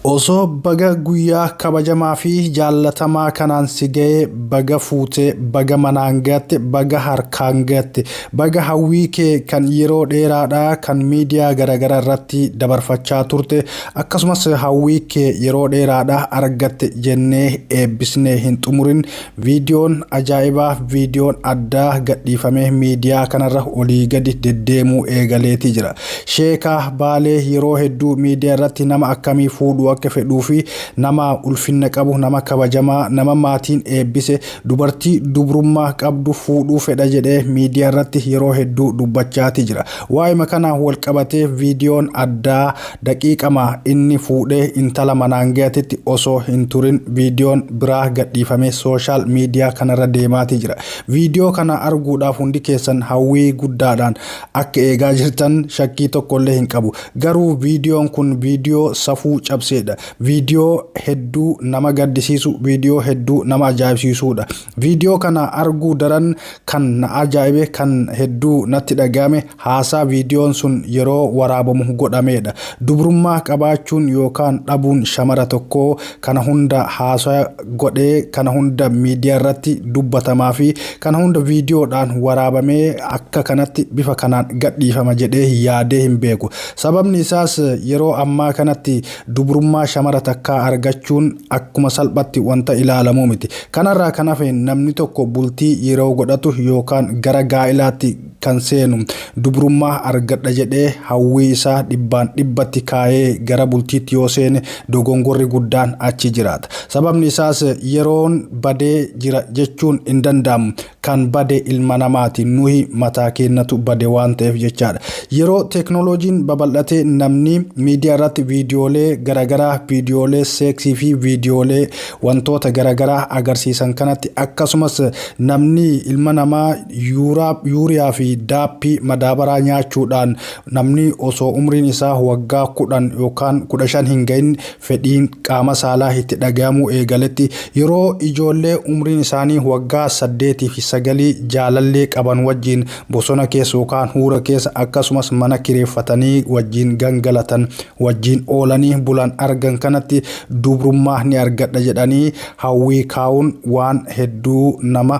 Osoo baga guyyaa kabajamaa fi jaallatamaa kanaan si ga'ee baga fuutee baga manaan gatte baga harkaan gatte baga hawwii kee kan yeroo dheeraadhaa kan miidiyaa garagara irratti dabarfachaa turte akkasumas hawwii kee yeroo dheeraadhaa argatte jennee eebbisnee hin xumurin viidiyoon ajaa'ibaa viidiyoon addaa gadhiifamee miidiyaa kanarra olii gadi deddeemuu eegaleeti jira. Sheekaa Baalee yeroo hedduu miidiyaa irratti nama akkamii fuudhu akka fedhuu fi nama ulfinna qabu nama kabajamaa nama maatiin eebbise dubartii dubrummaa qabdu fuudhuu fedha jedhee miidiyaa irratti yeroo hedduu dubbachaati jira. Waa'ee kana wal qabatee viidiyoon addaa daqiiqama inni fuudhee intala manaan gatetti osoo hin turin viidiyoon biraa gadhiifamee sooshaal miidiyaa kanarra deemaati jira. Viidiyoo kana arguudhaaf hundi keessan hawwii guddaadhaan akka eegaa jirtan shakkii tokkollee hin qabu. Garuu viidiyoon kun viidiyoo safuu cabseedha. Viidiyoo hedduu nama gaddisiisu, viidiyoo hedduu nama ajaa'ibsiisuudha. Viidiyoo kana arguu daran kan na ajaa'ibe kan hedduu natti dhagahame haasaa viidiyoon sun yeroo waraabamu godhameedha. Dubrummaa qabaachuun yookaan dhabuun shamara tokkoo kana hunda haasaa godhee kana hunda miidiyaa irratti dubbatamaa fi kana hunda viidiyoodhaan waraabamee akka kanatti bifa kanaan gadhiifama jedhee yaadee hin beeku. Sababni isaas yeroo ammaa kanatti dubrummaa shamara takkaa argachuun akkuma salphatti wanta ilaalamu miti. Kanarraa kan hafe namni tokko bultii yeroo godhatu yookaan gara gaa'ilaatti kan seenu dubrummaa argadha jedhee hawwii isaa dhibbaan dhibbatti kaayee gara bultiitti yoo seene dogongorri guddaan achi jiraata. Sababni isaas yeroon badee jira jechuun hin danda'amu. Kan bade ilma namaati nuyi mataa keenyatu bade waan ta'eef jechaadha. Yeroo teknooloojiin babal'ate namni miidiyaa irratti viidiyoolee garagaraa viidiyoolee seeksii fi viidiyoolee wantoota garagaraa agarsiisan kanatti akkasumas namni ilma namaa yuuriyaa fi daappii madaabaraa nyaachuudhaan namni osoo umriin isaa waggaa 10 yookaan 15 hin gahin fedhiin qaama saalaa itti dhagahamuu eegaletti yeroo ijoollee umriin isaanii waggaa 8 fi 9 jaalallee qaban wajjin bosona keessa yookaan huura keessa akkasumas mana kireeffatanii wajjin gangalatan wajjin oolanii bulan argan kanatti dubrummaa ni argadha jedhanii hawwii kaa'uun waan hedduu nama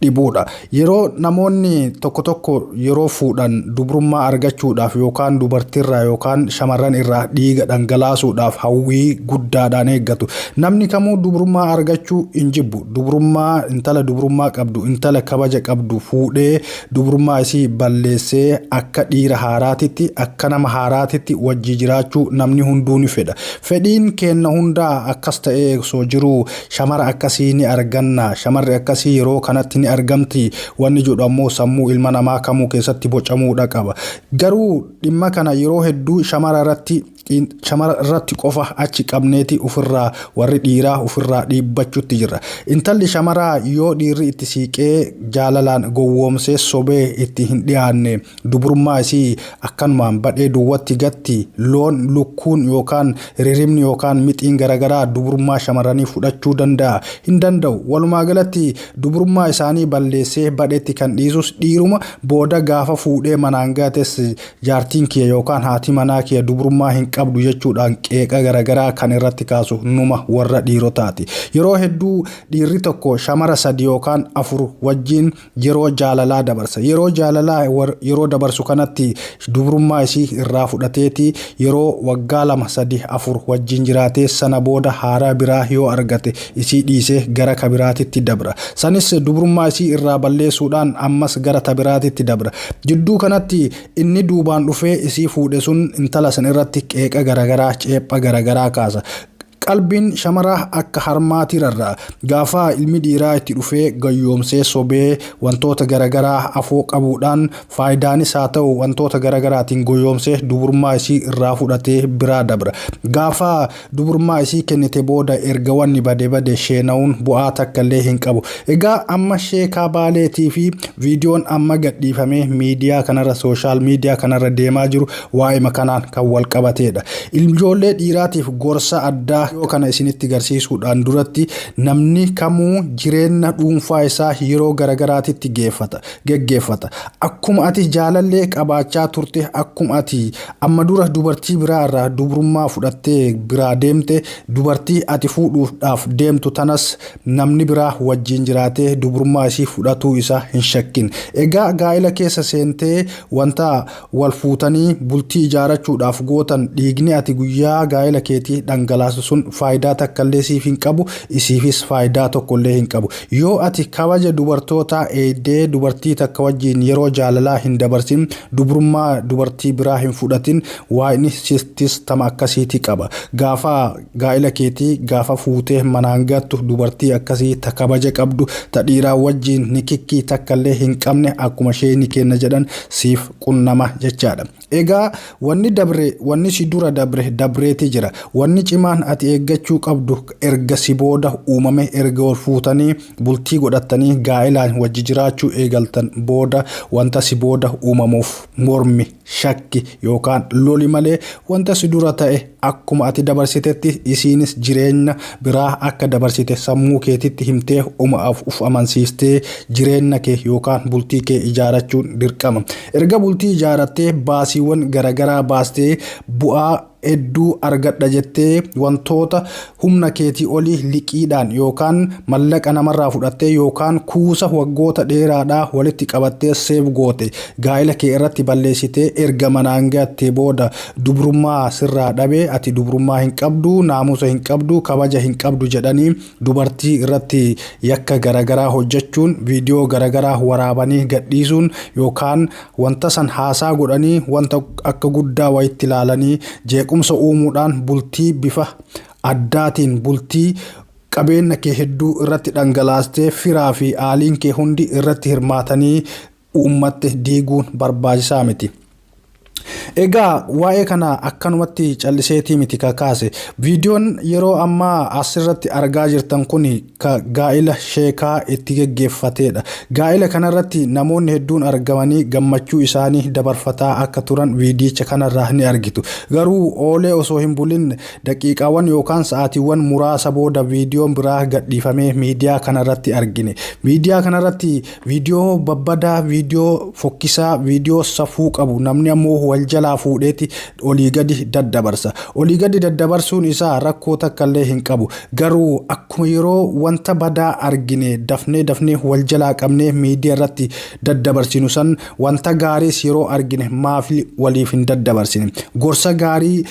dhibuudha. Yeroo namoonni tokko tokko yeroo fuudhan dubrummaa argachuudhaaf yookaan dubartiirraa yookaan shamarran irraa dhiiga dhangalaasuudhaaf hawwii guddaadhaan eeggatu. Namni kamuu dubrummaa argachuu hin jibbu. Dubrummaa intala dubrummaa qabdu intala kabaja qabdu fuudhee dubrummaa isii balleessee akka dhiira haaraatitti akka nama haaraatitti wajji jiraachuu namni hunduu ni fedha. Fedhiin keenya hundaa akkas ta'ee osoo jiru shamara akkasii ni arganna. Shamarri akkasii yeroo kanatti argamti wanni jedhu ammoo sammuu ilma namaa kamuu keessatti bocamuudha qaba. Garuu dhimma kana yeroo hedduu shamara irratti qofa achi qabneeti ofirraa warri dhiiraa ofirraa dhiibbachuutti jira. Intalli shamaraa yoo dhiirri itti siiqee jaalalaan gowwoomsee sobee itti hin dhiyaanne dubrummaa isii akkanumaan badhee duwwatti gatti loon lukkuun yookaan ririmni yookaan mixiin garagaraa dubrummaa shamarranii fudhachuu danda'a hin danda'u. Walumaa galatti dubrummaa isaanii balleessee badheetti kan dhiisus dhiiruma booda gaafa fuudhee manaan gates jaartiin kee yookaan haati manaa kee dubrummaa hin qabdu jechuudhaan qeeqa garagaraa kan irratti kaasu numa warra dhiirotaati. Yeroo hedduu dhiirri tokko shamara 3 yookaan 4 wajjin yeroo jaalalaa dabarsa. Yeroo jaalalaa yeroo dabarsu kanatti dubrummaa isii irraa fudhateeti yeroo waggaa 2 3 4 wajjin jiraatee sana booda haaraa biraa yoo argate isii dhiisee gara kabiraatitti dabra. Sanis dubrummaa isii irraa balleessuudhaan ammas gara tabiraatitti dabra. Jidduu kanatti inni duubaan dhufee isii fuudhe sun intala san irratti qeeqa garagaraa ceepha garagaraa kaasa. Qalbiin shamaraa akka harmaati rarraa gaafa ilmi dhiiraa itti dhufee gayyoomsee sobee wantoota garagaraa afoo qabuudhaan faayidaanis haa ta'u wantoota garagaraatiin gayyoomsee dubrummaa isii irraa fudhatee biraa dabra. Gaafa dubrummaa isii kennite booda erga wanni bade sheena'uun bu'aa takkallee hin qabu. Egaa amma Sheekaa Baaleetii fi viidiyoon amma gadhiifamee miidiyaa kanarra sooshaal miidiyaa kanarra deemaa jiru waa'ee kanaan kan wal qabateedha. Ijoollee dhiiraatiif gorsa addaa Viidiyoo kana isinitti agarsiisuudhaan duratti namni kamuu jireenya dhuunfaa isaa yeroo garagaraatitti geggeeffata. Akkuma ati jaalallee qabaachaa turte, akkuma ati amma dura dubartii biraa irraa dubrummaa fudhattee biraa deemte, dubartii ati fuudhuudhaaf deemtu tanas namni biraa wajjin jiraatee dubrummaa isii fudhatuu isaa hin shakkin. Egaa gaa'ela keessa seentee wanta wal fuutanii bultii ijaarachuudhaaf gootan dhiigni ati guyyaa gaa'ela keetii dhangalaasu sun faayidaa takkallee siif hin qabu, isiifis faayidaa tokkollee hin qabu. Yoo ati kabaja dubartootaa eedee dubartii takka wajjin yeroo jaalalaa hin dabarsin, dubrummaa dubartii biraa hin fudhatin, waa'ini sistis tama akkasiiti qaba. Gaafa gaa'ela keetii gaafa fuutee manaan gattu dubartii akkasii ta kabaja qabdu, ta dhiiraa wajjin nikikkii takkallee hin qabne akkuma ishee ni kenna jedhan siif qunnama jechaadha. Egaa wanni si dura dabreeti jira. Wanni cimaan ati eeggachuu qabdu erga si booda uumame, erga wal fuutanii bultii godhatanii gaa'elaan wajji jiraachuu eegaltan booda wanta si booda uumamuuf mormi, shakki yookaan loli malee wanta si dura ta'e akkuma ati dabarsitetti isiinis jireenya biraa akka dabarsite sammuu keetitti himtee uf amansiistee jireenya kee yookaan bultii kee ijaarachuun dirqama. Erga bultii ijaarattee baasiiwwan garagaraa baastee bu'aa hedduu argadha jettee wantoota humna keetii olii liqiidhaan yookaan mallaqa namarraa fudhattee yookaan kuusa waggoota dheeraadhaa walitti qabattee seef goote gaa'ela kee irratti balleessitee erga manaan gattee booda dubrummaa sirraa dhabee ati dubrummaa hin qabdu, naamusa hin qabdu, kabaja hin qabdu jedhanii dubartii irratti yakka garagaraa hojjechuun, viidiyoo garagaraa waraabanii gadhiisuun yookaan wanta san haasaa godhanii wanta akka guddaa wayitti ilaalanii jeequmsa uumuudhaan bultii bifa addaatiin bultii qabeenya kee hedduu irratti dhangalaastee firaa fi aaliin kee hundi irratti hirmaatanii uummatti diiguun barbaachisaa miti. Egaa waa'ee kana akkanumatti calliseetii miti kakaase. Viidiyoon yeroo ammaa asirratti argaa jirtan kun gaa'ela sheekaa itti geggeeffateedha. Gaa'ela kanarratti namoonni hedduun argamanii gammachuu isaanii dabarfataa akka turan viidiyicha kanarraa ni argitu. Garuu oolee osoo hin bulin daqiiqaawwan yookaan sa'aatiiwwan muraasa booda viidiyoon biraa gadhiifamee miidiyaa kanarratti argine. Miidiyaa kanarratti viidiyoo babbadaa, viidiyoo fokkisaa, viidiyoo safuu qabu namni ammoo wal jalaa fuudheeti olii gadi daddabarsa. Olii gadi daddabarsuun isaa rakkoo takkallee hin qabu. Garuu akkuma yeroo wanta badaa argine dafnee wal jalaa qabnee miidiyaa irratti daddabarsinu san wanta gaariis yeroo argine maaf waliif hin daddabarsine. Gorsa gaarii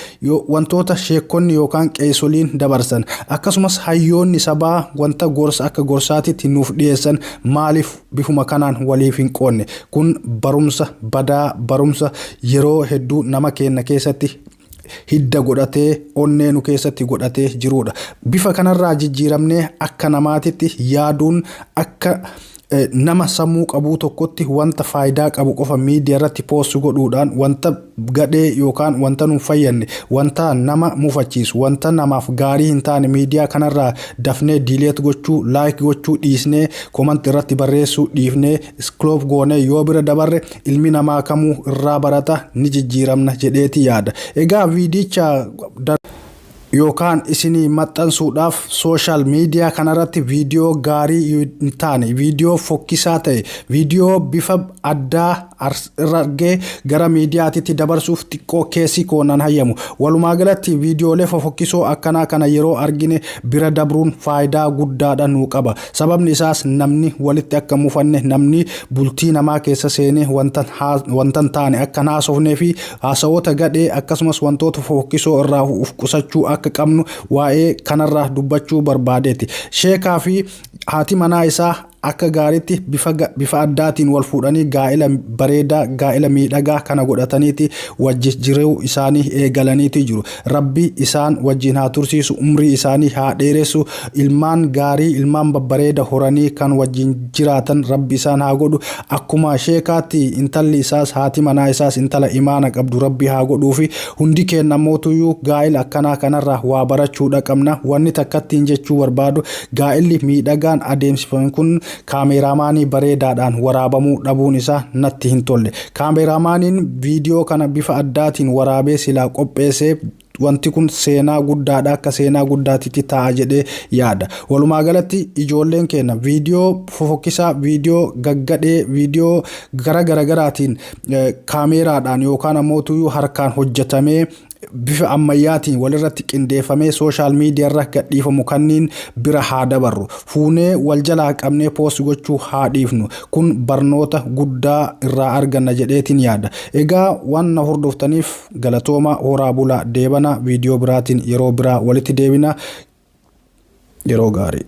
wantoota sheekonni yookaan qeesoliin dabarsan akkasumas hayyoonni sabaa wanta gorsa akka gorsaatitti nuuf dhiyeessan maaliif bifuma kanaan waliif hin qoonne? Kun barumsa badaa, barumsa yeroo hedduu nama keenya keessatti hidda godhatee onneenu keessatti godhatee jiruudha. Bifa kanarraa jijjiiramnee akka namaatitti yaaduun akka nama sammuu qabu tokkotti wanta faayidaa qabu qofa miidiyaa irratti poostu godhuudhaan wanta gadhee yookaan wanta nu fayyanne, wanta nama mufachiisu, wanta namaaf gaarii hin taane miidiyaa kanarraa dafnee diileet gochuu, laayik gochuu dhiisnee, komanti irratti barreessuu dhiifnee, iskiloof goonee yoo bira dabarre ilmi namaa kamuu irraa barata, ni jijjiiramna jedheeti yaada. Egaa viidiyicha yookaan isinii maxxansuudhaaf sooshaal miidiyaa kanarratti viidiyoo gaarii hin taane, viidiyoo fokkisaa ta'e, viidiyoo bifa addaa argee gara miidiyaatitti dabarsuuf xiqqoo keessi koonaan hayyamu. Walumaa galatti viidiyoolee fofokkisoo akkanaa kana yeroo argine bira dabruun faayidaa guddaadha nuu qaba. Sababni isaas namni walitti akka mufanne, namni bultii namaa keessa seenee wanta taane akka haasofnee fi haasawoota gadhee akkasumas wantoota fofokkisoo irraa uf qusachuu akka qabnu waa'ee kanarraa dubbachuu barbaadeeti. Sheekaa fi haati manaa isaa akka gaariitti bifa addaatiin wal fuudhanii gaa'ela bareedaa, gaa'ela miidhagaa kana godhataniiti wajji jiruu isaanii eegalaniiti jiru. Rabbi isaan wajjin haa tursiisu, umrii isaanii haa dheeressu, ilmaan gaarii, ilmaan babbareeda horanii kan wajjin jiraatan Rabbi isaan haa godhu. Akkuma sheekaatti intalli isaas haati manaa isaas intala imaana qabdu Rabbi haa godhuu fi hundi keenya mootuyyuu gaa'ela akkanaa kanarraa waa barachuudha qabna. Wanni takkattiin jechuu barbaadu gaa'elli miidhagaan adeemsifame kun kaameraamaanii bareedaadhaan waraabamuu dhabuun isaa natti hin tolle. Kaameraamaaniin viidiyoo kana bifa addaatiin waraabee silaa qopheessee wanti kun seenaa guddaadha akka seenaa guddaatitti ta'a jedhee yaada. Walumaa galatti ijoolleen keenya viidiyoo fofokkisaa, viidiyoo gaggadhee, viidiyoo garaagaraatiin kaameraadhaan yookaan ammoo harkaan hojjetamee bifa ammayyaatiin walirratti qindeeffamee sooshaal miidiyaa irra gadhiifamu kanniin bira haa dabarru. Fuunee wal jalaa qabnee poost gochuu haa dhiifnu. Kun barnoota guddaa irraa arganna jedheetiin yaada. Egaa waan na hordoftaniif galatooma. Horaa bulaa. Deebana viidiyoo biraatiin yeroo biraa walitti deebina. Yeroo gaarii.